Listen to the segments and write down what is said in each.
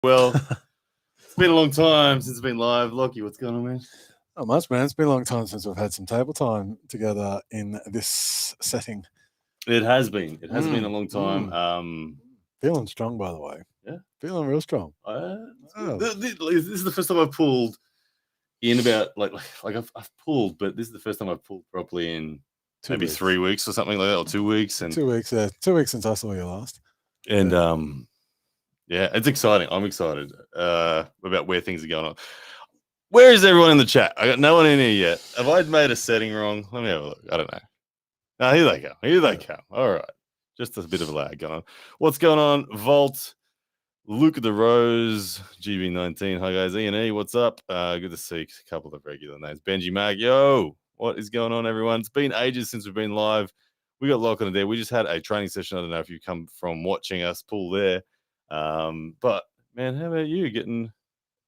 Well, it's been a long time since it's been live. Lockie, what's going on, man? Not much, man. It's been a long time since we've had some table time together in this setting. It has been. It has been a Mm, long time. Feeling strong, by the way. Yeah. Feeling real strong. Oh. This is the first time I've pulled in about like I've pulled, but this is the first time I've pulled properly in maybe 3 weeks or something like that, or 2 weeks. And 2 weeks, yeah. 2 weeks since I saw you last. And yeah, it's exciting. I'm excited about where things are going on. Where is everyone in the chat? I got no one in here yet. Have I made a setting wrong? Let me have a look. I don't know. No, here they come. Here they come. All right. Just a bit of a lag going on. What's going on? Vault, Luke of the Rose, GB19. Hi, guys. E&E, what's up? Good to see a couple of regular names. Benji Mag, yo. What is going on, everyone? It's been ages since we've been live. We got Lachlan Adair. We just had a training session. I don't know if you come from watching us pull there. But, man, how about you getting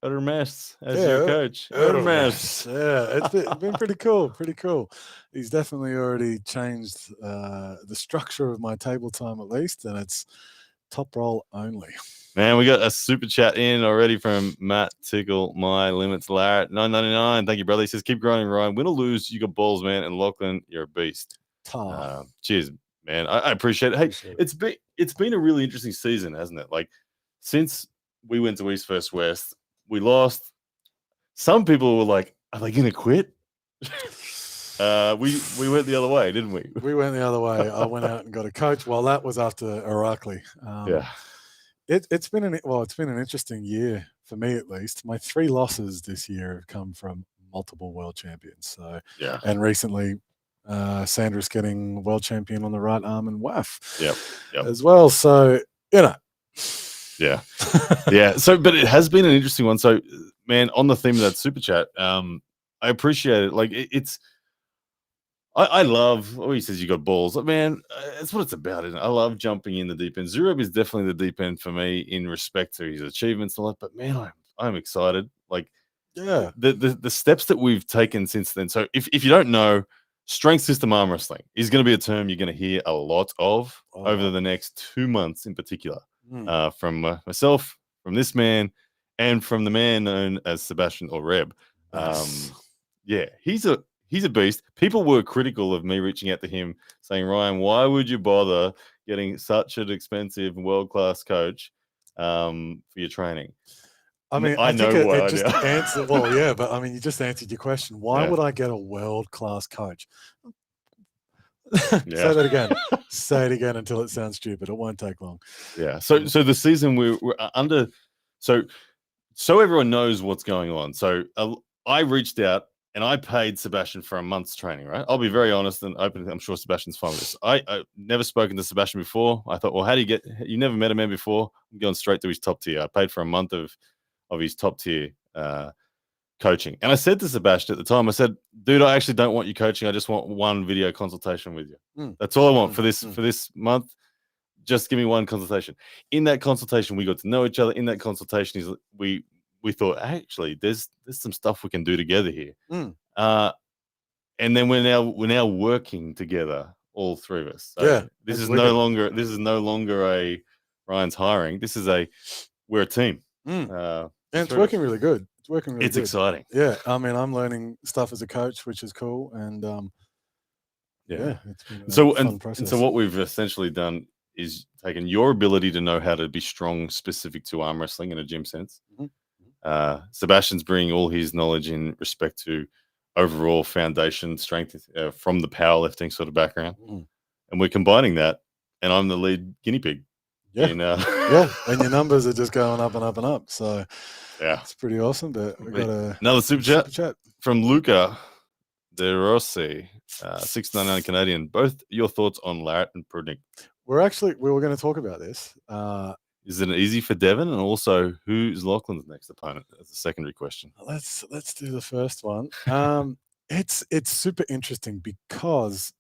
utter mess as your coach? Utter mess. Yeah, it's been pretty cool. Pretty cool. He's definitely already changed the structure of my table time at least, and it's top roll only. Man, we got a super chat in already from Matt Tickle. My limits, Larrett, $9.99. Thank you, brother. He says, keep growing, Ryan. Win or lose, you got balls, man. And Lachlan, you're a beast. Cheers, man. I appreciate it. Hey, it's been a really interesting season, hasn't it? Like, since we went to East First West, we lost. Some people were like, are they going to quit? We went the other way, didn't we? We went the other way. I went out and got a coach. Well, that was after Irakli. Yeah. It's been an interesting year for me, at least. My 3 losses this year have come from multiple world champions. So yeah, and recently, Sandra's getting world champion on the right arm and WAF, yep, as well. So yeah. So, but it has been an interesting one. So, man, on the theme of that super chat, I appreciate it. Like it's. I love. Oh, he says you got balls. Man, that's what it's about, isn't it? I love jumping in the deep end. Zurab is definitely the deep end for me in respect to his achievements and all that. But man, I'm excited. Like, yeah, the steps that we've taken since then. So if you don't know, strength system arm wrestling is going to be a term you're going to hear a lot of over the next 2 months in particular, from myself, from this man, and from the man known as Sebastian or Reb. Yeah, he's a beast. People were critical of me reaching out to him saying, Ryan, why would you bother getting such an expensive world-class coach for your training? I mean, I think it just answered. Well, yeah, but I mean, you just answered your question. Why would I get a world-class coach? Say that again. Say it again until it sounds stupid. It won't take long. Yeah. So the season we're under. So everyone knows what's going on. So I reached out and I paid Sebastian for a month's training. Right. I'll be very honest and open. I'm sure Sebastian's fine with this. I never spoken to Sebastian before. I thought, well, how do you get? You never met a man before. I'm going straight to his top tier. I paid for a month of his top tier coaching. And I said to Sebastian at the time, I said, dude, I actually don't want you coaching. I just want one video consultation with you. That's all I want for this month. Just give me one consultation. In that consultation, we got to know each other. In that consultation, we thought, actually, there's some stuff we can do together here. And then we're now working together, all 3 of us. So this is no longer a Ryan's hiring. This is we're a team. And it's working really good. It's working really good. It's exciting. Yeah. I mean, I'm learning stuff as a coach, which is cool. And it's been a fun process. And so what we've essentially done is taken your ability to know how to be strong specific to arm wrestling in a gym sense. Sebastian's bringing all his knowledge in respect to overall foundation strength from the powerlifting sort of background. And we're combining that. And I'm the lead guinea pig. Yeah. And your numbers are just going up and up and up. So it's pretty awesome. But we got another super chat from Luca De Rossi, $6.99 Canadian. Both your thoughts on Larrett and Prudnik? We were going to talk about this. Is it easy for Devon? And also, who's Lachlan's next opponent? That's a secondary question. Let's do the first one. It's super interesting because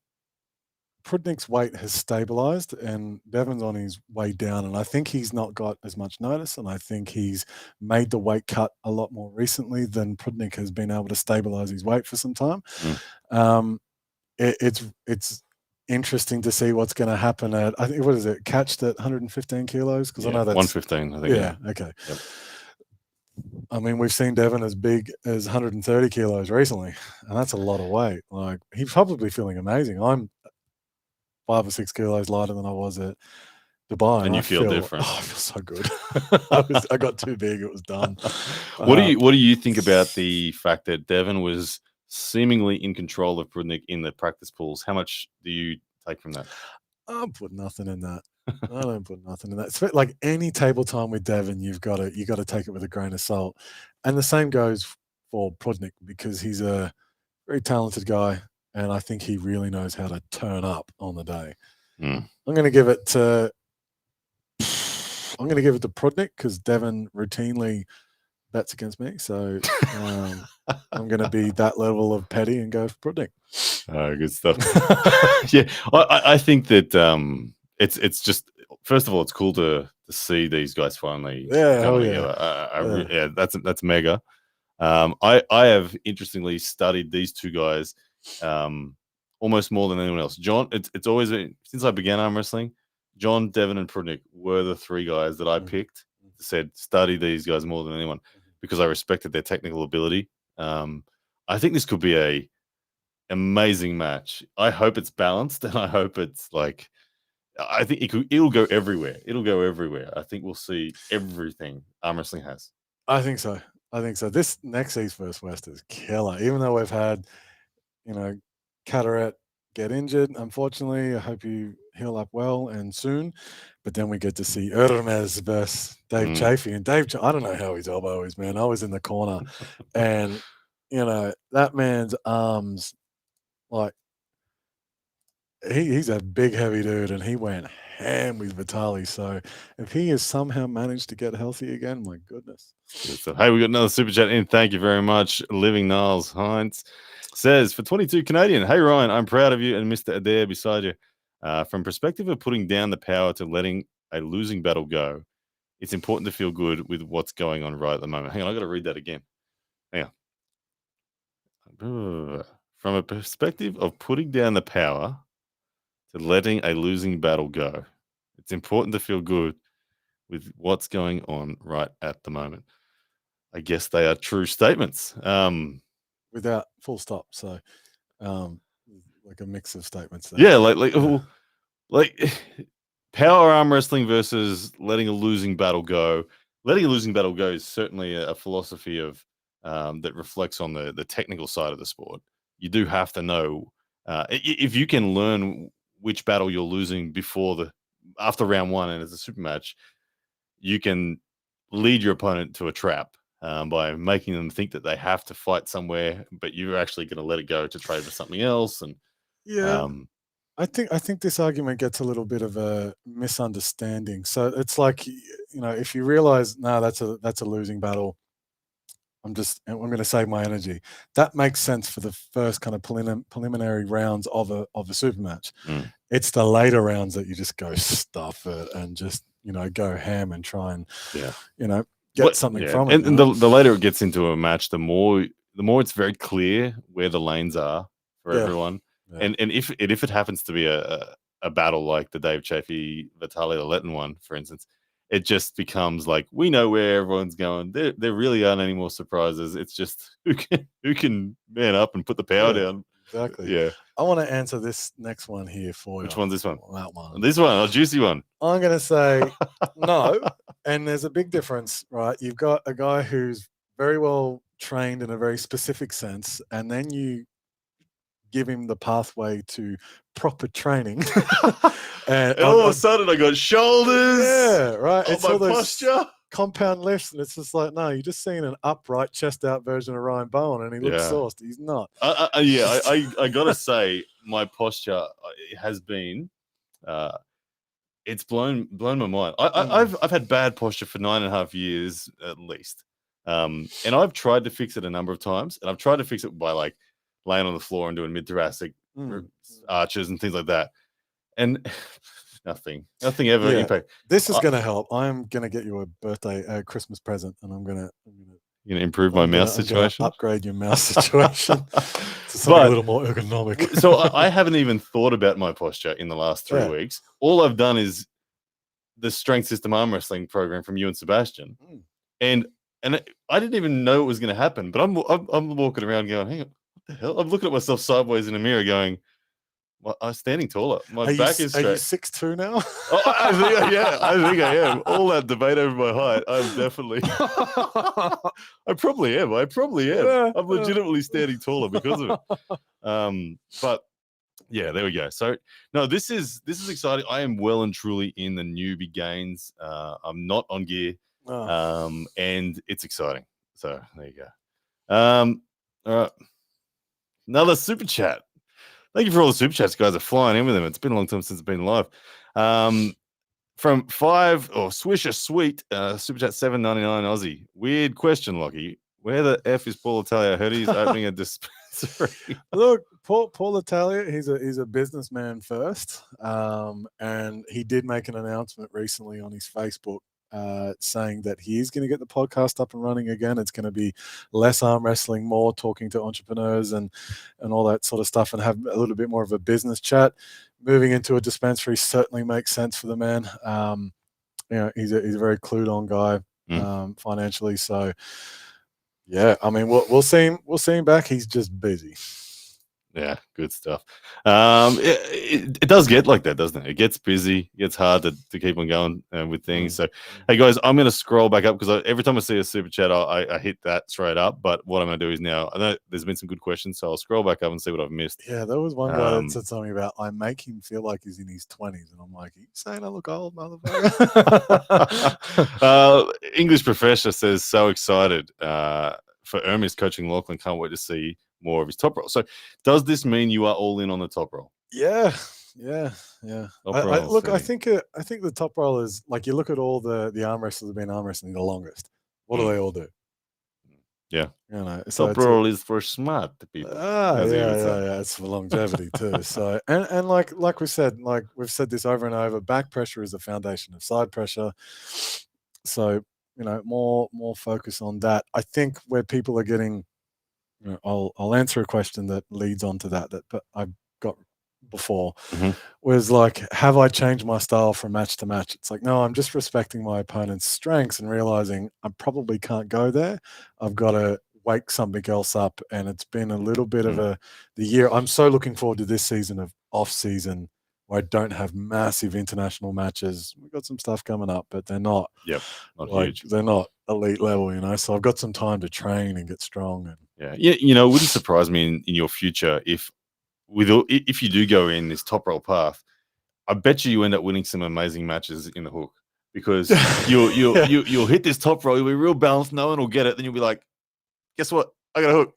Prudnik's weight has stabilized and Devon's on his way down, and I think he's not got as much notice, and I think he's made the weight cut a lot more recently than Prudnik has been able to stabilize his weight for some time. It's interesting to see what's going to happen at, I think, what is it, catched at 115 kilos? Because I know that's 115, I think. yeah, okay. Yep. I mean, we've seen Devon as big as 130 kilos recently, and that's a lot of weight. Like, he's probably feeling amazing. I'm 5 or 6 kilos lighter than I was at Dubai, And I you feel feel different. I feel so good. I got too big. It was done. What do you think about the fact that Devon was seemingly in control of Prudnik in the practice pools? How much do you take from that? I put nothing in that. I don't put nothing in that. It's like any table time with Devon, you got to take it with a grain of salt, and the same goes for Prudnik because he's a very talented guy, and I think he really knows how to turn up on the day. Mm. I'm going to give it to Prudnik because Devon routinely bets against me, so I'm going to be that level of petty and go for Prudnik. Oh, good stuff. Yeah, I think that it's just, first of all, it's cool to see these guys finally coming together. Yeah, that's mega. I have interestingly studied these two guys almost more than anyone else. John, it's always been, since I began arm wrestling, John, Devon, and Prudnik were the three guys that I picked. Said study these guys more than anyone because I respected their technical ability. I think this could be a amazing match. I hope it's balanced, and I hope it's like, I think it'll go everywhere. It'll go everywhere. I think we'll see everything arm wrestling has. I think so. This next East vs West is killer. Even though we've had, Carteret get injured, unfortunately, I hope you heal up well and soon. But then we get to see Hermes versus Dave Chafee. And Dave, I don't know how his elbow is, man. I was in the corner, and that man's arms, like, he's a big, heavy dude, and he went ham with Vitali. So if he has somehow managed to get healthy again, my goodness. So, hey, we got another super chat in. Thank you very much. Living Niles Heinz says, for 22 Canadian, hey, Ryan, I'm proud of you and Mr. Adair beside you. From perspective of putting down the power to letting a losing battle go, it's important to feel good with what's going on right at the moment. Hang on, I got to read that again. Hang on. From a perspective of putting down the power to letting a losing battle go, it's important to feel good with what's going on right at the moment. I guess they are true statements. Without full stop. So, like a mix of statements there. Yeah, like power arm wrestling versus letting a losing battle go. Letting a losing battle go is certainly a philosophy of that reflects on the technical side of the sport. You do have to know if you can learn which battle you're losing after round one, and it's a super match, you can lead your opponent to a trap by making them think that they have to fight somewhere, but you're actually going to let it go to trade for something else. And I think this argument gets a little bit of a misunderstanding. So it's like, if you realize, no, that's a losing battle, I'm going to save my energy. That makes sense for the first kind of preliminary rounds of a super match. It's the later rounds that you just go stuff it and just go ham and try and get something from it. And the later it gets into a match, the more it's very clear where the lanes are for everyone. Yeah. And if it happens to be a battle like the Dave Chafee Vitaly Letin one, for instance, it just becomes like, we know where everyone's going. There really aren't any more surprises. It's just who can man up and put the power down. Exactly. Yeah. I want to answer this next one here for you. Which one's this one? That one. This one, a juicy one. I'm going to say no. And there's a big difference, right? You've got a guy who's very well trained in a very specific sense, and then you give him the pathway to proper training. And all of a sudden I got shoulders. Yeah, right. It's all my posture. Compound lifts, and it's just like, no, you're just seeing an upright, chest out version of Ryan Bowen, and he looks sauced. He's not. I gotta say, my posture has been, it's blown my mind. I've had bad posture for 9.5 years at least, and I've tried to fix it a number of times, and I've tried to fix it by like laying on the floor and doing mid-thoracic arches and things like that, and nothing ever impact. This is going to help. I'm going to get you a Christmas present, and I'm going to You're gonna improve my mouse I'm situation. upgrade your mouse situation to something But a little more ergonomic. so I haven't even thought about my posture in the last 3 weeks. All I've done is the strength system arm wrestling program from you and Sebastian, and I didn't even know it was going to happen. But I'm walking around going, hang on, what the hell? I'm looking at myself sideways in a mirror, going, well, I'm standing taller. My back is straight. Are you 6'2" now? I think I am. All that debate over my height, I'm definitely. I probably am. Yeah. I'm legitimately standing taller because of it. But yeah, there we go. So no, this is exciting. I am well and truly in the newbie gains. I'm not on gear, and it's exciting. So there you go. All right, another super chat. Thank you for all the super chats, guys. Are flying in with them. It's been a long time since it's been live. From 5 or Swisher Sweet, super chat $7.99 Aussie. Weird question, Lockie. Where the F is Paul Italia? I heard he's opening a dispensary. Look, Paul Italia, he's a businessman first, and he did make an announcement recently on his Facebook saying that he is going to get the podcast up and running again. It's going to be less arm wrestling, more talking to entrepreneurs and all that sort of stuff, and have a little bit more of a business chat. Moving into a dispensary certainly makes sense for the man. He's a very clued on guy financially. So yeah, I mean, we'll see him. We'll see him back. He's just busy. Yeah, good stuff. It does get like that, doesn't it? It gets busy. It gets hard to keep on going with things. So, hey, guys, I'm going to scroll back up because every time I see a super chat, I hit that straight up. But what I'm going to do is now, I know there's been some good questions, so I'll scroll back up and see what I've missed. Yeah, there was one guy that said something about, I make him feel like he's in his 20s. And I'm like, are you saying I look old, motherfucker? English Professor says, so excited for Ermis coaching Lachlan. Can't wait to see more of his top roll. So does this mean you are all in on the top roll? Yeah. I think the top roll is like, you look at all the arm wrestlers have been arm wrestling the longest. What do they all do? Yeah. So top roll is for smart people. Yeah. It's for longevity too. So and like we said, like we've said this over and over, back pressure is the foundation of side pressure. So, more focus on that. I think where people are getting, I'll answer a question that leads on to that I got before, was like, have I changed my style from match to match? It's like, no, I'm just respecting my opponent's strengths and realizing I probably can't go there. I've got to wake something else up. And it's been a little bit of the year. I'm so looking forward to this season of off season where I don't have massive international matches. We've got some stuff coming up, but they're not. Not huge. They're not elite level, So I've got some time to train and get strong. And it wouldn't surprise me in your future if you do go in this top roll path. I bet you end up winning some amazing matches in the hook because you'll hit this top roll. You'll be real balanced. No one will get it. Then you'll be like, guess what? I got a hook.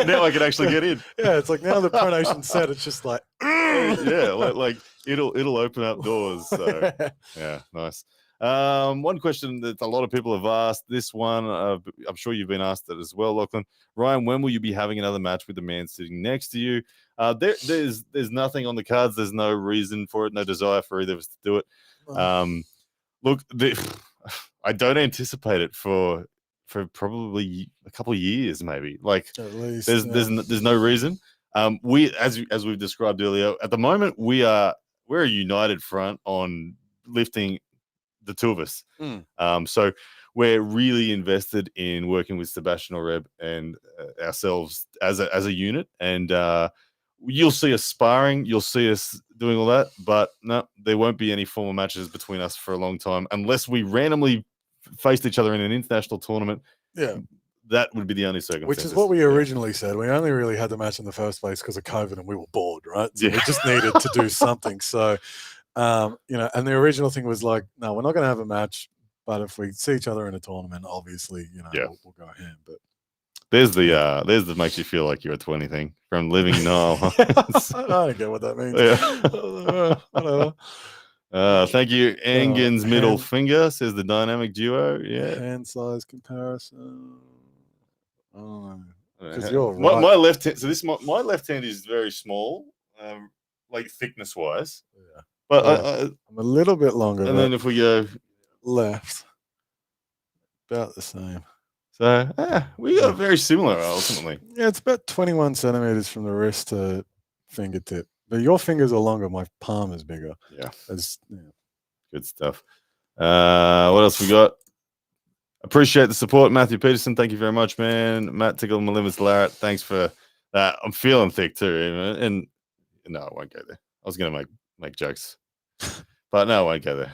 Now I can actually get in. Yeah, it's like now the pronation's set. It's just like, like it'll open up doors. So yeah, nice. One question that a lot of people have asked, this one, I'm sure you've been asked it as well, Lachlan. Ryan, when will you be having another match with the man sitting next to you? There's nothing on the cards. There's no reason for it, no desire for either of us to do it. Look, I don't anticipate it for probably a couple of years, maybe. Like, at least, there's no reason. We, as we've described earlier, at the moment we're a united front on lifting the two of us. So we're really invested in working with Sebastian Oreb and ourselves as a unit. And you'll see us sparring, you'll see us doing all that, but no, there won't be any formal matches between us for a long time unless we randomly faced each other in an international tournament. Yeah. That would be the only circumstance. Which is what we originally said. We only really had the match in the first place because of COVID and we were bored, right? So we just needed to do something. So, and the original thing was like, no, we're not going to have a match, but if we see each other in a tournament, obviously, we'll go ham. But there's the makes you feel like you're a 20 thing from living now. I don't get what that means. Whatever. Thank you. Engen's middle finger says the dynamic duo. Yeah. Hand size comparison. Oh, because you're right. My left hand. So my left hand is very small, like thickness wise. Yeah. But I'm a little bit longer. And then if we go left, about the same. So we are very similar ultimately. Yeah, it's about 21 centimeters from the wrist to fingertip. But your fingers are longer. My palm is bigger. Yeah, Yeah. good stuff. What else we got? Appreciate the support, Matthew Peterson. Thank you very much, man. Matt Tickle, my limits, Larrett. Thanks for that. I'm feeling thick too, and no, I won't go there. I was gonna make jokes, but no, I won't go there.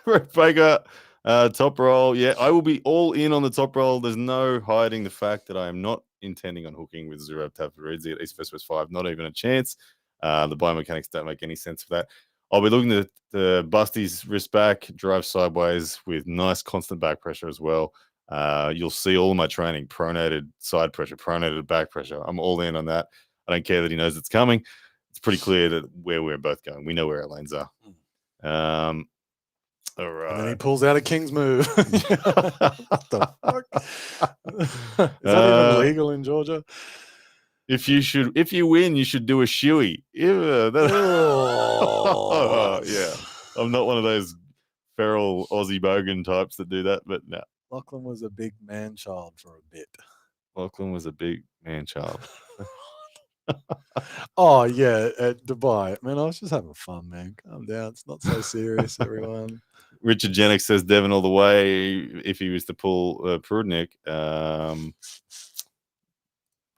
Roy Baker, top roll. Yeah, I will be all in on the top roll. There's no hiding the fact that I am not intending on hooking with Zurab Tafaridze at East West 5. Not even a chance. The biomechanics don't make any sense for that. I'll be looking to bust his wrist back, drive sideways with nice constant back pressure as well. You'll see all of my training, pronated side pressure, pronated back pressure. I'm all in on that. I don't care that he knows it's coming. It's pretty clear that where we're both going. We know where our lanes are. All right. And then he pulls out a king's move. What the fuck? Is that even legal in Georgia? If you win, you should do a shoey. Yeah, yeah. I'm not one of those feral Aussie bogan types that do that, but no. Lachlan was a big man child for a bit. Lachlan was a big man child. Oh yeah, at Dubai. Man, I was just having fun, man. Calm down. It's not so serious, everyone. Richard Jenick says Devon all the way if he was to pull Prudnik.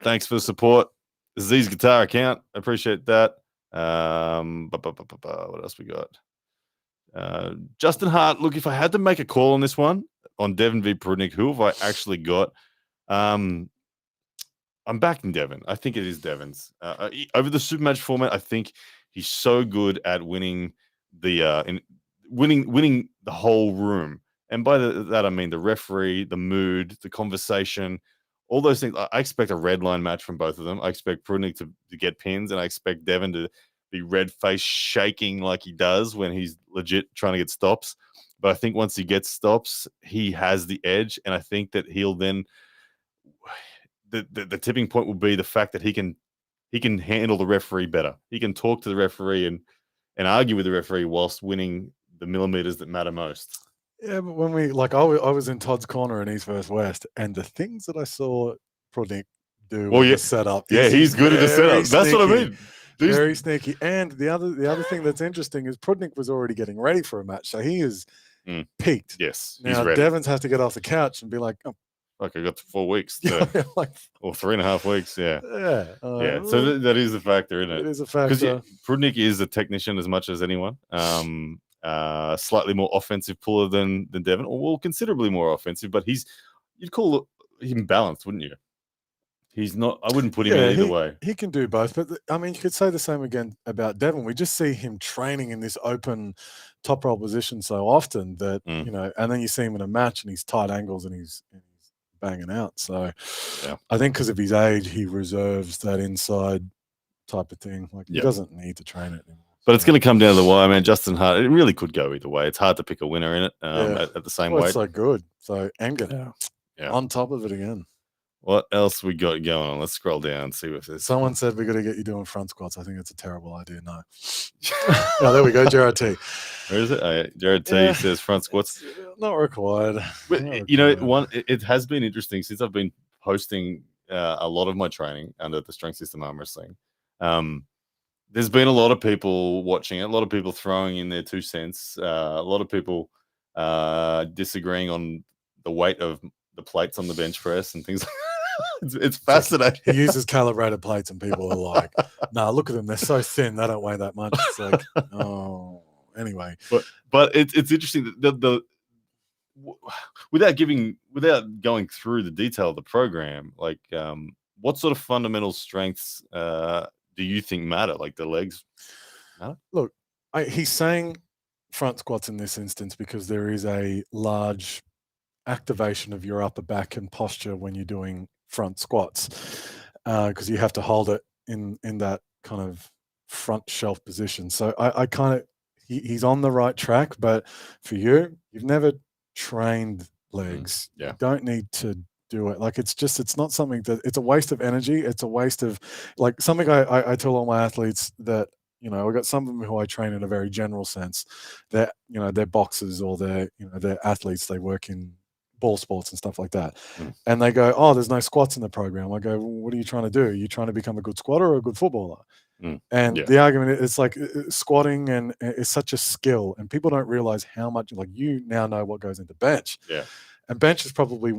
Thanks for the support. Z's guitar account. I appreciate that. What else we got? Justin Hart. Look, if I had to make a call on this one, on Devon v Prudnik, who have I actually got? I'm backing Devon. I think it is Devon's. Over the super match format, I think he's so good at winning the winning the whole room. And by that I mean the referee, the mood, the conversation, all those things. I expect a red line match from both of them. I expect Prudnik to get pins, and I expect Devon to be red face shaking like he does when he's legit trying to get stops. But I think once he gets stops, he has the edge, and I think that he'll then the tipping point will be the fact that he can handle the referee better. He can talk to the referee and argue with the referee whilst winning the millimeters that matter most. Yeah, but when I was in Todd's corner in East vs West, and the things that I saw Prudnik do with the setup. Yeah, he's good at the setup. That's what I mean. Very sneaky. And the other thing that's interesting is Prudnik was already getting ready for a match, so he is peaked. Yes, now he's ready. Devons has to get off the couch and be like, oh, like I got 4 weeks, or 3.5 weeks. Yeah. Yeah. So that is a factor, isn't it? It is a factor. Because Prudnik is a technician as much as anyone. Slightly more offensive puller than Devon, or well, considerably more offensive. But you'd call him balanced, wouldn't you? He's not. I wouldn't put him in either way. He can do both, but I mean, you could say the same again about Devon. We just see him training in this open top roll position so often that and then you see him in a match and he's tight angles and he's banging out. So I think because of his age, he reserves that inside type of thing. Like he doesn't need to train it anymore. But it's going to come down to the wire, man. Justin Hart. It really could go either way. It's hard to pick a winner in it at the same weight. It's so good. So Engen on top of it again. What else we got going on? Let's scroll down and see what this. Someone said we got to get you doing front squats. I think it's a terrible idea. No. Oh, there we go. Jared T. Where is it? Jared T says front squats. Not required. But it has been interesting since I've been posting a lot of my training under the Strength System Arm Wrestling. There's been a lot of people watching it, a lot of people throwing in their 2 cents, a lot of people disagreeing on the weight of the plates on the bench press and things like that. It's fascinating. He uses calibrated plates and people are like, nah, look at them. They're so thin. They don't weigh that much. It's like, oh, anyway. But it's interesting that without going through the detail of the program, like what sort of fundamental strengths do you think matter? Like the legs matter? Look, he's saying front squats in this instance because there is a large activation of your upper back and posture when you're doing front squats because you have to hold it in that kind of front shelf position. So I kind of he's on the right track, but for you've never trained legs. You don't need to do it. Like it's not something that it's a waste of energy. It's a waste of like something I tell all my athletes that we've got some of them who I train in a very general sense that they're boxers or they're athletes, they work in ball sports and stuff like that. Mm. And they go, "Oh, there's no squats in the program." I go, well, "What are you trying to do? Are you trying to become a good squatter or a good footballer?" And Yeah. the argument is like squatting and is such a skill, and people don't realize how much. Like you now know what goes into bench, Yeah. and bench is probably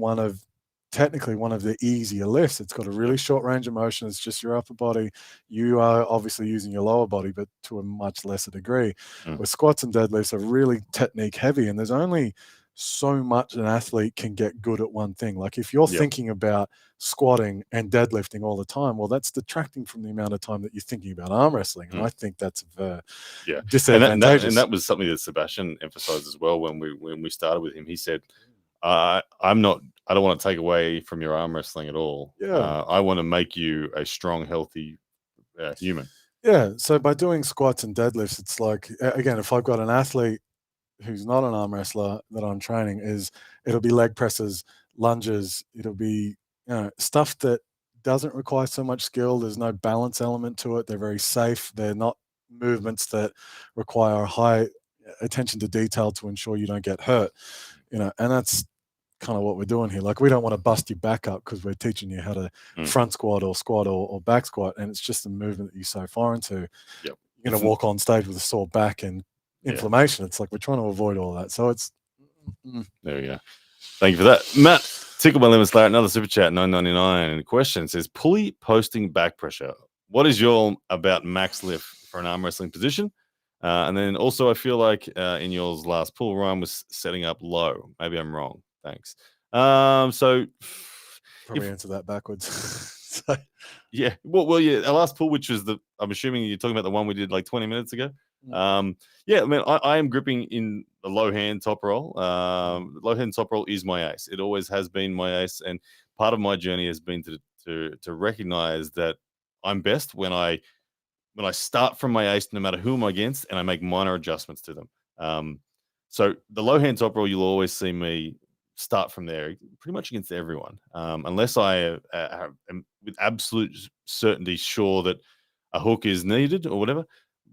technically one of the easier lifts. It's got a really short range of motion. It's just your upper body. You are obviously using your lower body, but to a much lesser degree. Where squats and deadlifts are really technique heavy, and there's only so much an athlete can get good at one thing. Like if you're thinking about squatting and deadlifting all the time, well, that's detracting from the amount of time that you're thinking about arm wrestling, and I think that's disadvantageous. And that was something that Sebastian emphasized as well when we started with him. He said, I don't want to take away from your arm wrestling at all. Yeah. I want to make you a strong, healthy human. Yeah. So by doing squats and deadlifts, it's like, again, if I've got an athlete who's not an arm wrestler that I'm training, it'll be leg presses, lunges, it'll be stuff that doesn't require so much skill. There's no balance element to it. They're very safe. They're not movements that require high attention to detail to ensure you don't get hurt. And that's kind of what we're doing here. Like we don't want to bust your back up because we're teaching you how to front squat or back squat, and it's just a movement that you're so foreign to. Yep. You're going to walk on stage with a sore back and inflammation. It's like we're trying to avoid all that. So it's there we go. Thank you for that, Matt. Tickle my lemon Slayer, another super chat, $9.99. Question says pulley posting back pressure. What is your about max lift for an arm wrestling position? And then also, I feel like in yours last pull, Ryan was setting up low. Maybe I'm wrong. Thanks. So probably answer that backwards. So. Yeah. Well, yeah. Our last pull, which was I'm assuming you're talking about the one we did like 20 minutes ago. Yeah, I mean, I am gripping in the low hand top roll. Low hand top roll is my ace. It always has been my ace, and part of my journey has been to recognize that I'm best when I start from my ace, no matter who I'm against, and I make minor adjustments to them. So the low hand top roll, you'll always see me start from there, pretty much against everyone, unless I am with absolute certainty sure that a hook is needed or whatever.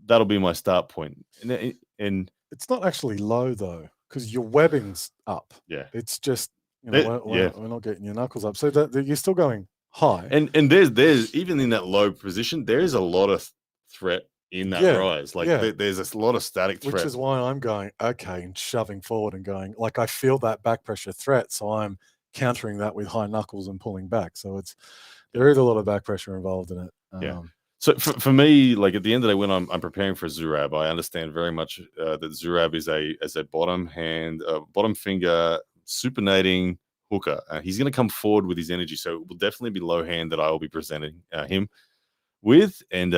That'll be my start point. And it's not actually low though, because your webbing's up. Yeah, it's just we're not getting your knuckles up, so that you're still going high. And there's even in that low position, there is a lot of threat in that rise. Like there's a lot of static threat, which is why I'm going okay and shoving forward and going like I feel that back pressure threat, so I'm countering that with high knuckles and pulling back. So there is a lot of back pressure involved in it. So for me, like at the end of the day, when I'm preparing for Zurab, I understand very much that Zurab is a bottom hand, bottom finger supinating hooker. He's going to come forward with his energy, so it will definitely be low hand that I will be presenting him with. And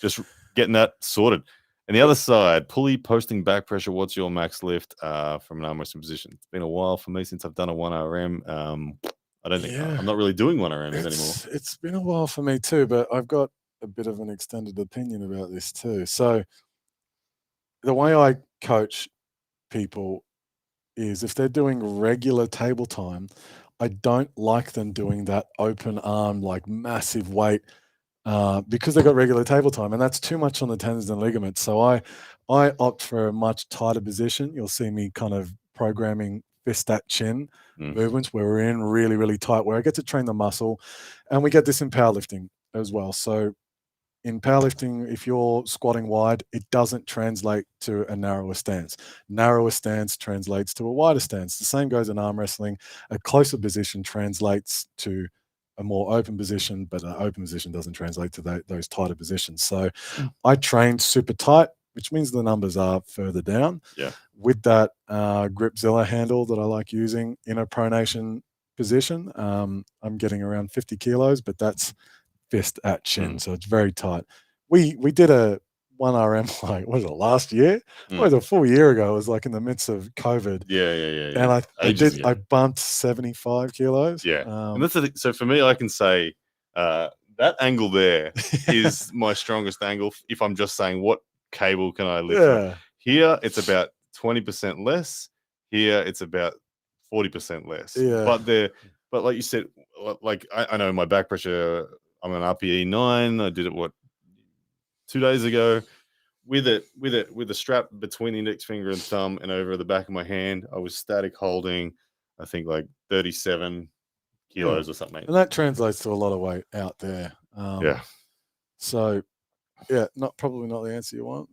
just getting that sorted. And the other side, pulley posting back pressure. What's your max lift from an arm wrestling position? It's been a while for me since I've done a 1RM. I don't think I'm not really doing 1RMs anymore. It's been a while for me too, but I've got a bit of an extended opinion about this too. So the way I coach people is if they're doing regular table time, I don't like them doing that open arm, like massive weight, because they got regular table time, and that's too much on the tendons and ligaments. So I opt for a much tighter position. You'll see me kind of programming fist at chin movements where we're in really, really tight, where I get to train the muscle, and we get this in powerlifting as well. So in powerlifting, if you're squatting wide, it doesn't translate to a narrower stance. Narrower stance translates to a wider stance. The same goes in arm wrestling. A closer position translates to a more open position, but an open position doesn't translate to those tighter positions. So I train super tight, which means the numbers are further down. Yeah. With that Gripzilla handle that I like using in a pronation position, I'm getting around 50 kilos, but that's fist at chin, so it's very tight. We did a 1RM like what was it last year? It was a full year ago. It was like in the midst of COVID. Yeah. And I bumped 75 kilos. Yeah, and that's so for me, I can say that angle there is my strongest angle. If I'm just saying what cable can I lift? Yeah. Here it's about 20% less. Here it's about 40% less. Yeah. But like you said, like I know my back pressure. I'm an RPE 9. I did it 2 days ago. with a strap between the index finger and thumb and over the back of my hand. I was static holding, I think like 37 kilos or something. And that translates to a lot of weight out there. Yeah. So, yeah, probably not the answer you want,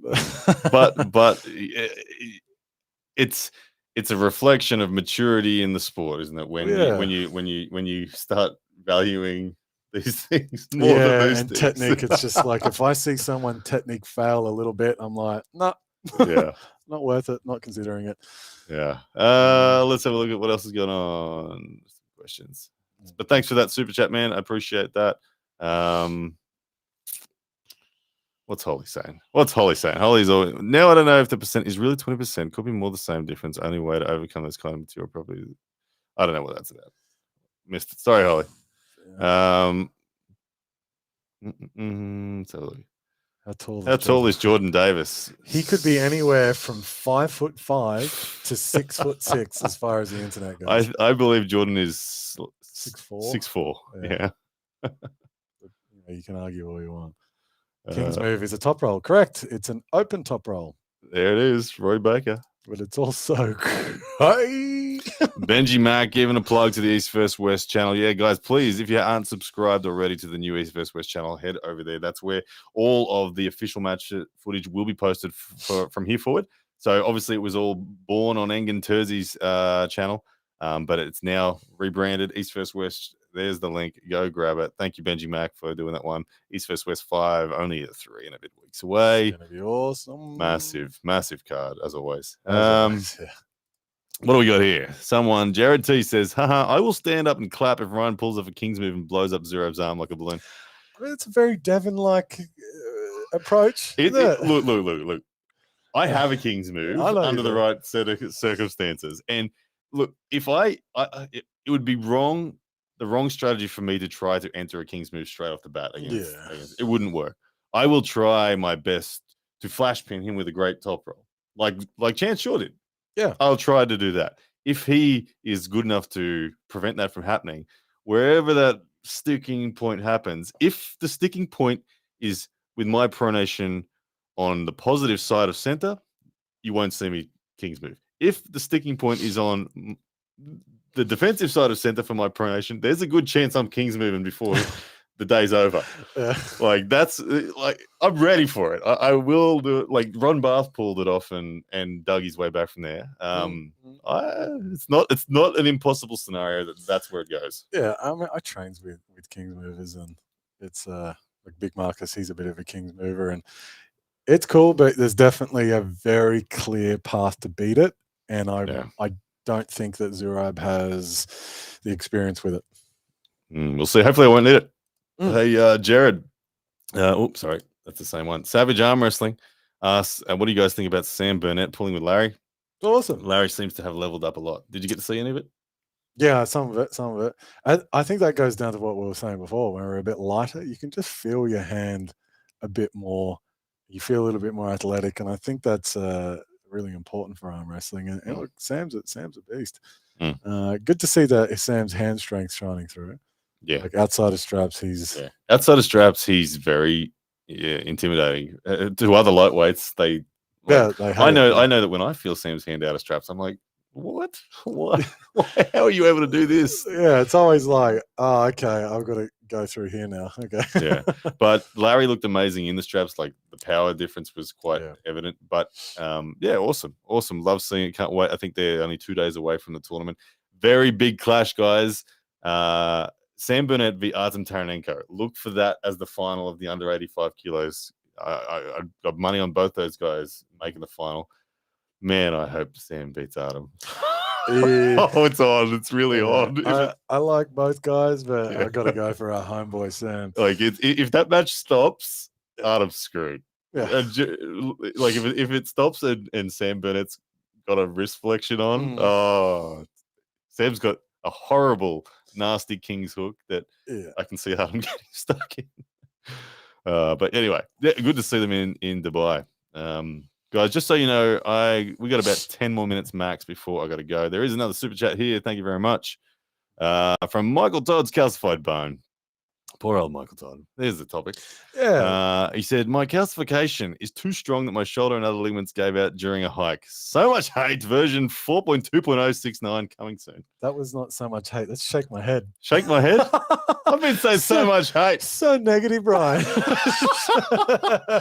but it's a reflection of maturity in the sport, isn't it? When you start valuing these things more than these and things. technique. It's just like if I see someone technique fail a little bit, I'm like, no, Yeah, not worth it. Not considering it. yeah. Let's have a look at what else is going on. Questions, but thanks for that super chat, man. I appreciate that. What's Holly saying? Holly's always, now I don't know if the percent is really 20%. Could be more the same difference. Only way to overcome this kind of material probably. I don't know what that's about. Missed it. Sorry, Holly. So How tall is Jordan Davis? He could be anywhere from 5'5" to 6'6" as far as the internet goes. I believe Jordan is 6'4". 6'4". Yeah. You can argue all you want. King's move is a top roll. Correct. It's an open top roll. There it is, Roy Baker. But it's also Benji Mack giving a plug to the East vs West channel. Yeah, guys, please, if you aren't subscribed already to the new East vs West channel, head over there. That's where all of the official match footage will be posted from here forward. So obviously it was all born on Engen Terzi's channel, but it's now rebranded East vs West. There's the link. Go grab it. Thank you, Benji Mack, for doing that one. East vs West 5, only 3 and a bit weeks away. It's going to be awesome. Massive card, as always. Yeah. What do we got here? Jared T says, haha, I will stand up and clap if Ryan pulls off a King's move and blows up Zero's arm like a balloon. I mean, it's a very Devon-like approach. Look. I have a King's move under the right set of circumstances. And look, if it would be the wrong strategy for me to try to enter a King's move straight off the bat against it wouldn't work. I will try my best to flash pin him with a great top roll, like Chance Shaw did. Yeah, I'll try to do that. If he is good enough to prevent that from happening, wherever that sticking point happens, if the sticking point is with my pronation on the positive side of center, you won't see me King's move. If the sticking point is on the defensive side of center for my pronation, there's a good chance I'm King's moving before the day's over. Like that's I'm ready for it. I will do it. Like Ron Barth pulled it off and dug his way back from there. It's not an impossible scenario that's where it goes. Yeah, I mean I trains with King's movers and it's like Big Marcus, he's a bit of a King's mover and it's cool, but there's definitely a very clear path to beat it. And I don't think that Zurab has the experience with it. We'll see. Hopefully I won't need it. Hey, Jared. Oops, sorry. That's the same one. Savage Arm Wrestling asks, what do you guys think about Sam Burnett pulling with Larry? Awesome. Larry seems to have leveled up a lot. Did you get to see any of it? Yeah, some of it. I think that goes down to what we were saying before. When we're a bit lighter, you can just feel your hand a bit more. You feel a little bit more athletic, and I think that's really important for arm wrestling. And look, Sam's a beast. Good to see that Sam's hand strength shining through. Yeah, like outside of straps, he's very intimidating to other lightweights. I know that when I feel Sam's hand out of straps, I'm like, what? How are you able to do this? Yeah, it's always like, oh, okay, I've got to go through here now. Okay. Yeah, but Larry looked amazing in the straps. Like the power difference was quite evident. But awesome. Love seeing it. Can't wait. I think they're only 2 days away from the tournament. Very big clash, guys. Sam Burnett v. Artem Taranenko. Look for that as the final of the under 85 kilos. I got money on both those guys making the final. Man, I hope Sam beats Artem. Oh, it's on. It's really on. I like both guys, but I got to go for our homeboy Sam. Like, if that match stops, Artem's screwed. Yeah. Like, if it stops and Sam Burnett's got a wrist flexion on, Sam's got a horrible, nasty King's hook that I can see Artem getting stuck in. But anyway, good to see them in Dubai. Guys, just so you know, we got about 10 more minutes max before I got to go. There is another super chat here. Thank you very much. From Michael Todd's Calcified Bone. poor old Michael Todd. There's the topic. Yeah. He said, my calcification is too strong that my shoulder and other ligaments gave out during a hike. So much hate. Version 4.2.069 coming soon. That was not so much hate. Let's shake my head. Shake my head? I've been saying so much hate. So negative, Brian.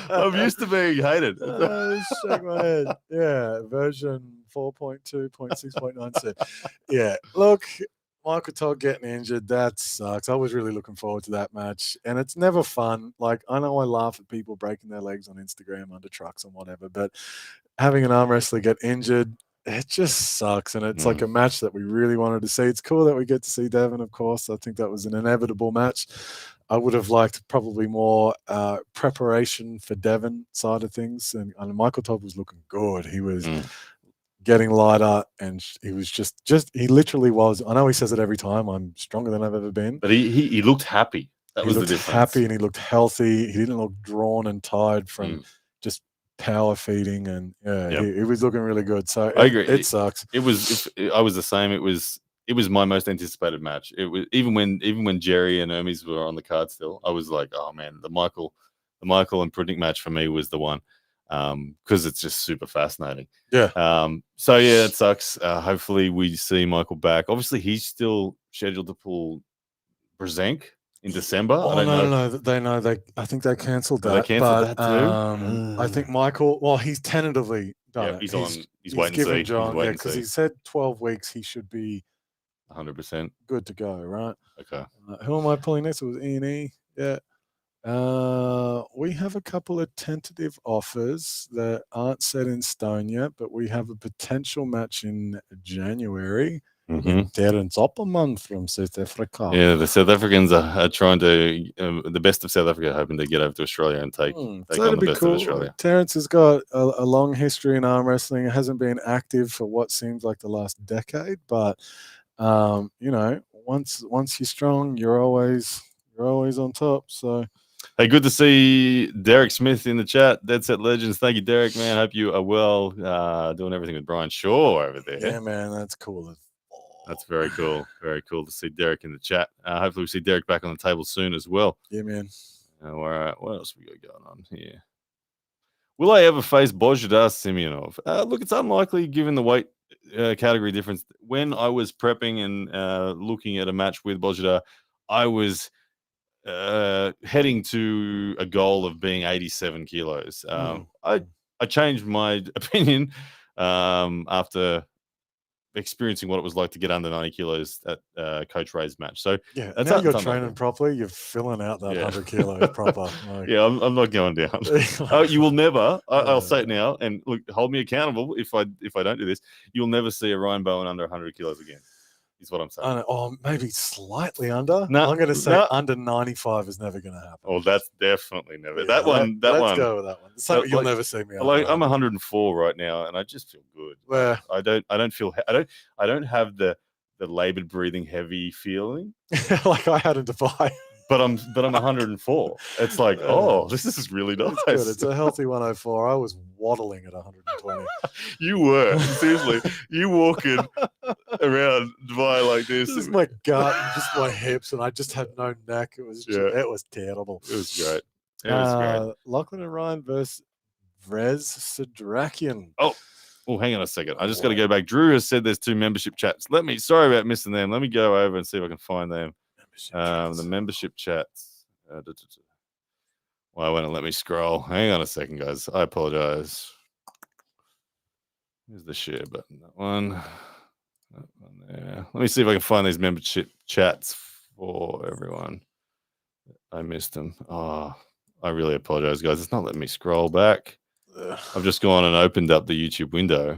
I'm used to being hated. Shake my head. Yeah, version 4.2.6.96. Yeah, look, Michael Todd getting injured, that sucks. I was really looking forward to that match, and it's never fun. Like, I know I laugh at people breaking their legs on Instagram under trucks and whatever, but having an arm wrestler get injured, it just sucks. And it's like a match that we really wanted to see. It's cool that we get to see Devin, of course. I think that was an inevitable match. I would have liked probably more preparation for Devin side of things. And Michael Todd was looking good. He was getting lighter, and he was just he literally was. I know he says it every time, I'm stronger than I've ever been. But he looked happy. That was the difference. He looked happy, and he looked healthy. He didn't look drawn and tired from just power feeding, and he was looking really good. So I agree. It sucks. I was the same. It was my most anticipated match. It was even when Jerry and Hermes were on the card still. I was like, oh man, the Michael and Prudnik match for me was the one, because it's just super fascinating. Yeah. So yeah, it sucks. Hopefully we see Michael back. Obviously he's still scheduled to pull Brzenk in December. Oh, no. I think they cancelled that. They cancelled that too. I think Michael. Well, he's tentatively done it. He's waiting to see. John, because he said 12 weeks. He should be 100% good to go. Right. Okay. Who am I pulling next? It was E&E. Yeah. We have a couple of tentative offers that aren't set in stone yet, but we have a potential match in January. Terence Opperman from South Africa. Yeah, the South Africans are trying to, the best of South Africa, hoping to get over to Australia and take on the best of Australia. Terence has got a long history in arm wrestling. It hasn't been active for what seems like the last decade, but once you're strong, you're always on top. So. Hey, good to see Derek Smith in the chat. Dead Set Legends. Thank you, Derek, man. Hope you are well. Doing everything with Brian Shaw over there. Yeah, man, that's cool. That's very cool. Very cool to see Derek in the chat. Hopefully we see Derek back on the table soon as well. Yeah, man. All right. What else we got going on here? Will I ever face Bozhidar Simeonov? Look, it's unlikely given the weight category difference. When I was prepping and looking at a match with Bozhidar, I was heading to a goal of being 87 kilos. I changed my opinion after experiencing what it was like to get under 90 kilos at Coach Ray's match. So yeah, now you're training properly. You're filling out that 100 kilos proper. Like, yeah, I'm not going down. You will never. I'll say it now, and look, hold me accountable if I don't do this. You'll never see a Ryan Bowen under 100 kilos again. Is what I'm saying. Maybe slightly under. No, I'm going to say under 95 is never going to happen. Oh, that's definitely never. Yeah, that one. Let's go with that one. So you'll never see me. Like I'm 104 right now, and I just feel good. Well, I don't feel. I don't have the labored breathing heavy feeling like I had in Dubai. But I'm 104. It's like, this is really nice. It's a healthy 104. I was waddling at 120. You were seriously. You walking around Dubai like this. This is my gut, and just my hips, and I just had no neck. It was it was terrible. It was great. It was great. Lachlan and Ryan versus Vrez Sidrakian. Oh, hang on a second. I just got to go back. Drew has said there's 2 membership chats. Sorry about missing them. Let me go over and see if I can find them. The membership chats. Why won't it let me scroll? Hang on a second, guys. I apologize. Here's the share button. That one there. Let me see if I can find these membership chats for everyone. I missed them. Oh, I really apologize, guys. It's not letting me scroll back. I've just gone and opened up the YouTube window,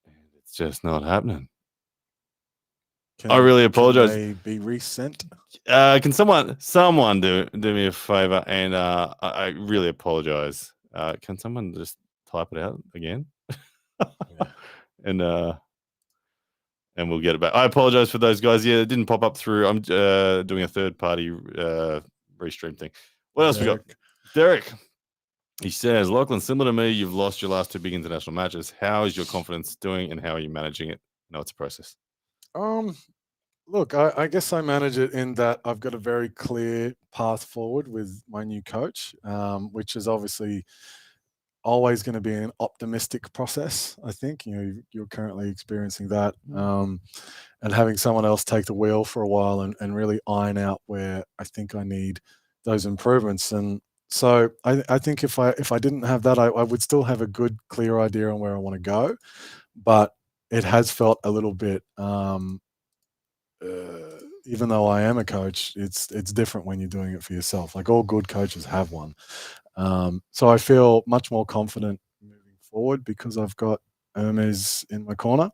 and it's just not happening. I really apologize. Can they be resent? Can someone do me a favor? And I really apologize. Can someone just type it out again? And we'll get it back. I apologize for those guys. Yeah, it didn't pop up through. I'm doing a third party restream thing. What else we got? Derek. He says, Lachlan, similar to me, you've lost your last 2 big international matches. How is your confidence doing, and how are you managing it? No, it's a process. Look, I guess I manage it in that I've got a very clear path forward with my new coach, which is obviously always going to be an optimistic process. I think you're currently experiencing that, and having someone else take the wheel for a while and really iron out where I think I need those improvements. And so I think if I didn't have that, I would still have a good clear idea on where I want to go, but it has felt a little bit. Even though I am a coach, it's different when you're doing it for yourself. Like all good coaches have one. So I feel much more confident moving forward because I've got Hermes in my corner.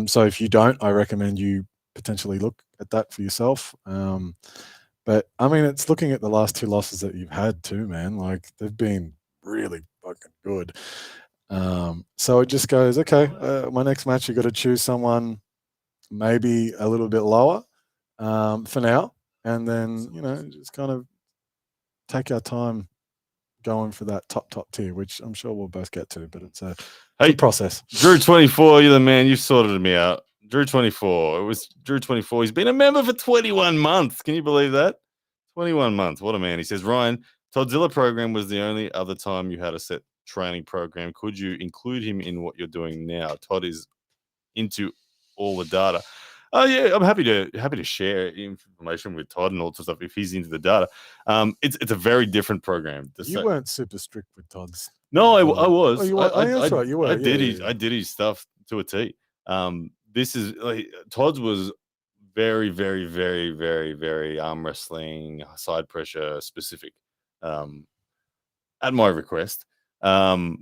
So if you don't, I recommend you potentially look at that for yourself. But I mean, it's looking at the last two losses that you've had too, man. Like they've been really fucking good. So it just goes, okay, my next match, you got to choose someone maybe a little bit lower for now, and then just kind of take our time going for that top tier, which I'm sure we'll both get to. But it's a process. Drew 24, you're the man. You've sorted me out. Drew 24. It was Drew 24. He's been a member for 21 months. Can you believe that? 21 months. What a man. He says, Ryan, Toddzilla program was the only other time you had a set training program. Could you include him in what you're doing now? Todd is into all the data. Oh yeah, I'm happy to share information with Todd and all sorts of stuff if he's into the data. It's a very different program. You weren't super strict with Todd's. No, I was. Oh, you were. That's right. You were. I did his stuff to a T. This is like Todd's was very, very, very, very, very arm wrestling, side pressure specific. At my request, there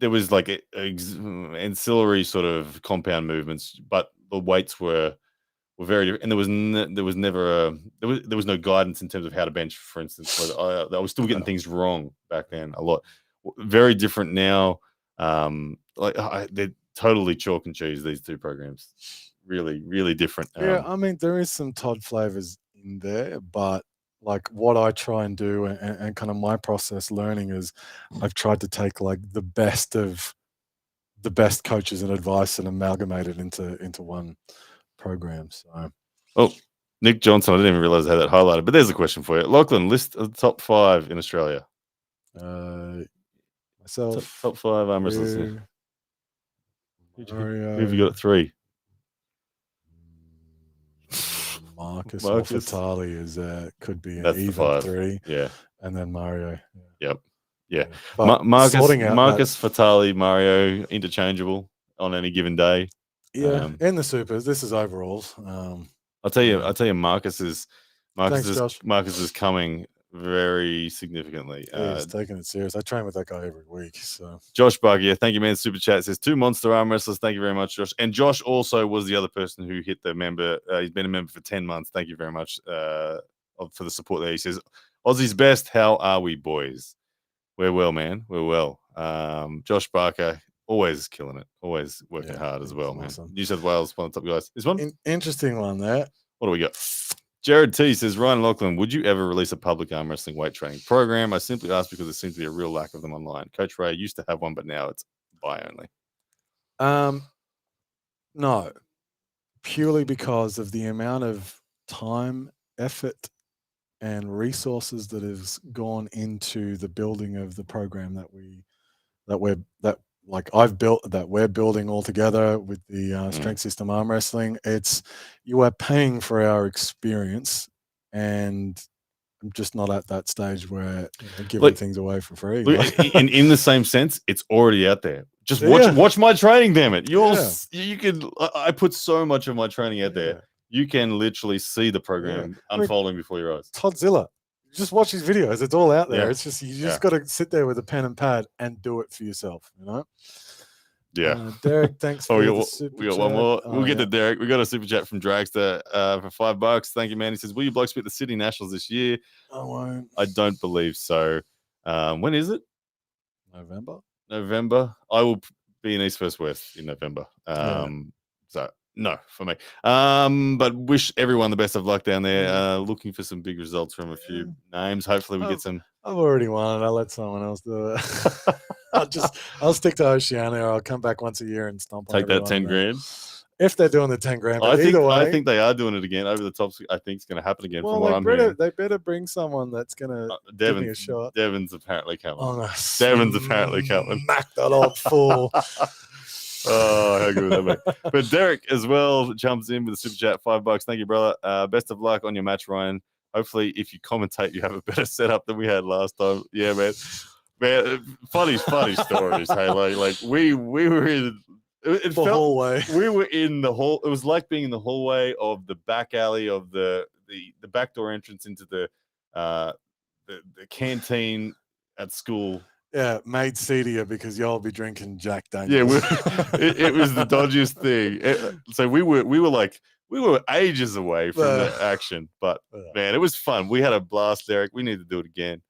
was like ancillary sort of compound movements, but the weights were very different, and there was never there was no guidance in terms of how to bench, for instance. I was still getting things wrong back then a lot. Very different now. They're totally chalk and cheese, these two programs. Really, really different. Yeah, I mean there is some Todd flavors in there, but like what I try and do and kind of my process learning is I've tried to take like the best of the best coaches and advice and amalgamate it into one program. So Nick Johnson, I didn't even realize I had that highlighted, but there's a question for you. Lachlan, list of the top 5 in Australia. Myself, top 5 arm wrestlers. Who have you got at 3? Marcus. Fatali is could be an even 3. Yeah. And then Mario. Yep. Yeah. Marcus Fatali, Mario, interchangeable on any given day. Yeah. In the supers. This is overalls. I'll tell you, Marcus is coming very significantly. He's taking it serious. I train with that guy every week. So Josh Buggy, thank you, man. Super chat says 2 monster arm wrestlers. Thank you very much, Josh. And Josh also was the other person who hit the member. He's been a member for 10 months. Thank you very much for the support there. He says, Aussie's best. How are we, boys? We're well, man. We're well. Josh Barker, always killing it. Always working hard as well, man. Awesome. New South Wales, one of the top guys. This one? Interesting one there. What do we got? Jared T says, Ryan Lachlan, would you ever release a public arm wrestling weight training program? I simply ask because there seems to be a real lack of them online. Coach Ray used to have one, but now it's buy only. No, purely because of the amount of time, effort, and resources that has gone into the building of the program I've built, that we're building all together with the strength system arm wrestling. You are paying for our experience, and I'm just not at that stage where giving things away for free. In the same sense, it's already out there. Just watch my training, damn it. You could. I put so much of my training out there. You can literally see the program unfolding before your eyes. Toddzilla. Just watch his videos. It's all out there. It's just you just got to sit there with a pen and pad and do it for yourself. Yeah. Derek, thanks for the super we got chat. one more. We'll get to Derek. We got a super chat from Dragster for $5. Thank you, man. He says, will you blokes split the Sydney Nationals this year? I won't. I don't believe so. When is it? November. I will be in East First West in November. So no for me. But wish everyone the best of luck down there. Looking for some big results from a few names. Hopefully we get some. I've already won it. I'll let someone else do it. I'll stick to Oceania. I'll come back once a year and stomp on Take that 10 grand. if they're doing the 10 grand. But I either way, I think they are doing it again over the top. I think it's going to happen again. well, From what I'm hearing, they better bring someone that's gonna give me a shot. Devon's apparently coming. Oh, Devon's apparently coming. Smack that old fool. Oh, how good would that be? But Derek as well jumps in with a super chat, $5. Thank you, brother. Best of luck on your match, Ryan. Hopefully, if you commentate, you have a better setup than we had last time. Yeah, man. Funny stories. Hey, like we were in it The felt hallway. we were in the hall. It was like being in the hallway of the back alley of the backdoor entrance into the canteen at school. Yeah, made seedier because y'all be drinking Jack Daniels. Yeah, it was the dodgiest thing. So we were ages away from the action, but man, it was fun. We had a blast, Derek. We need to do it again.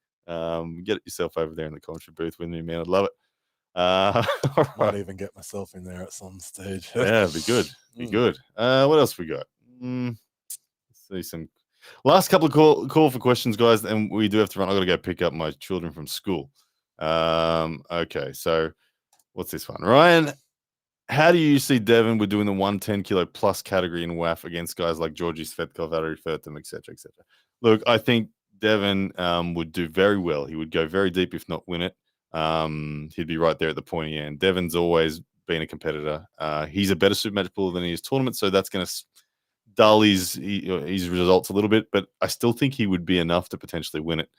Get yourself over there in the commentary booth with me, man. I'd love it. Might even get myself in there at some stage. Yeah, be good. Be good. What else we got? Let's see some last couple of call for questions, guys, and we do have to run. I got to go pick up my children from school. Okay, so what's this one? Ryan, how do you see Devon with doing the 110 kilo plus category in WAF against guys like Georgie Svetkov, Valery Furtum, etc., etc.? Look, I think Devon would do very well. He would go very deep, if not win it. He'd be right there at the pointy end. Devon's always been a competitor. He's a better super match puller than he is tournament, so that's going to dull his results a little bit, but I still think he would be enough to potentially win it.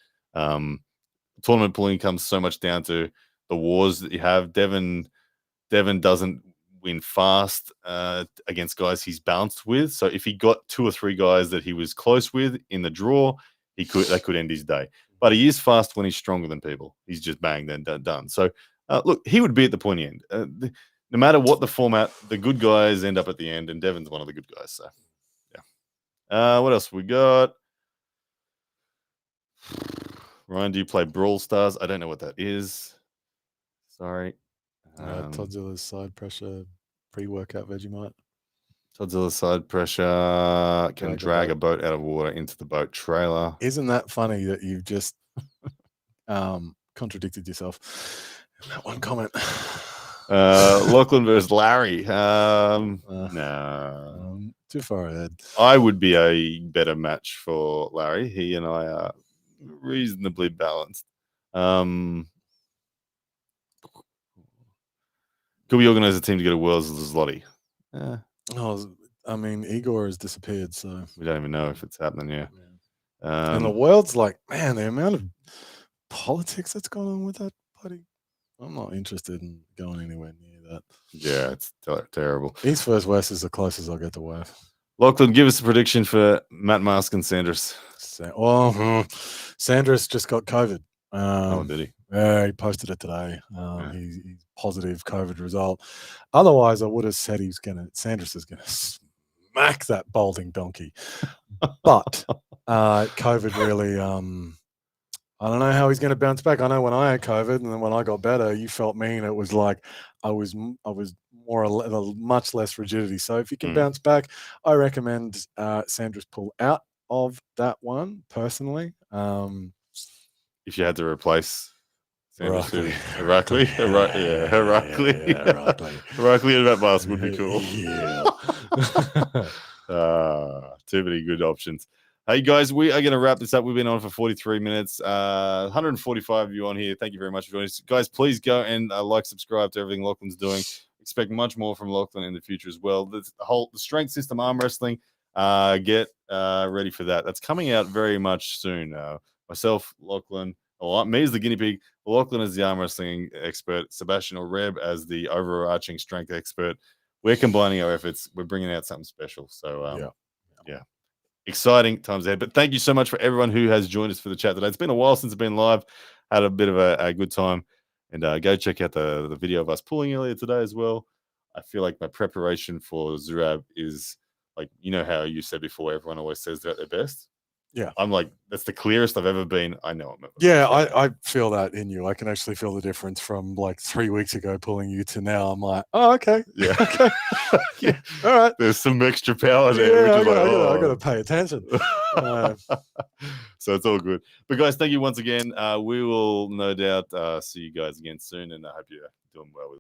Tournament pulling comes so much down to the wars that you have. Devon doesn't win fast against guys he's bounced with. So if he got 2 or 3 guys that he was close with in the draw, that could end his day. But he is fast when he's stronger than people. He's just bang, then done. So look, he would be at the pointy end. No matter what the format, the good guys end up at the end, and Devon's one of the good guys. So yeah. What else we got? Ryan, do you play Brawl Stars? I don't know what that is. Sorry. Toddzilla's side pressure pre-workout Vegemite. Toddzilla's side pressure can drag a boat out of water into the boat trailer. Isn't that funny that you've just contradicted yourself in that one comment? Lachlan versus Larry. No. Too far ahead. I would be a better match for Larry. He and I are reasonably balanced. Could we organize a team to get a Worlds Zloty? I mean, Igor has disappeared, so we don't even know if it's happening. Yeah. And the world's like, man, the amount of politics that's gone on with that bloody. I'm not interested in going anywhere near that. Yeah, it's terrible. East versus West is the closest I'll get to WAF. Lachlan, give us a prediction for Matt Mask and Sanders. Sanders just got COVID. Did he? Yeah, he posted it today. He's positive COVID result. Otherwise, I would have said Sanders is gonna smack that balding donkey. But COVID really, I don't know how he's going to bounce back. I know when I had COVID and then when I got better, you felt me, and it was like I was much less rigidity. So if you can bounce back, I recommend Sanders pull out of that one personally. If you had to replace Sanders, Herakli. Herakli and Matt Mask would be cool. Yeah. Too many good options. Hey guys, we are going to wrap this up. We've been on for 43 minutes. 145 of you on here. Thank you very much for joining us. Guys, please go and subscribe to everything Lachlan's doing. Expect much more from Lachlan in the future as well. The strength system arm wrestling, get ready for that. That's coming out very much soon. Myself, Lachlan, me as the guinea pig, Lachlan as the arm wrestling expert, Sebastian or Reb as the overarching strength expert. We're combining our efforts. We're bringing out something special. So, yeah. Exciting times ahead. But thank you so much for everyone who has joined us for the chat today. It's been a while since I've been live. Had a bit of a good time. And go check out the video of us pulling earlier today as well. I feel like my preparation for Zurab is like, you know how you said before, everyone always says they're at their best. Yeah. I'm like, that's the clearest I've ever been. I know I'm Yeah, I feel that in you. I can actually feel the difference from like 3 weeks ago pulling you to now. I'm like, oh, okay. Yeah. Okay. Yeah. All right. There's some extra power there. Yeah, I got to pay attention. So it's all good. But guys, thank you once again. We will no doubt see you guys again soon. And I hope you're doing well with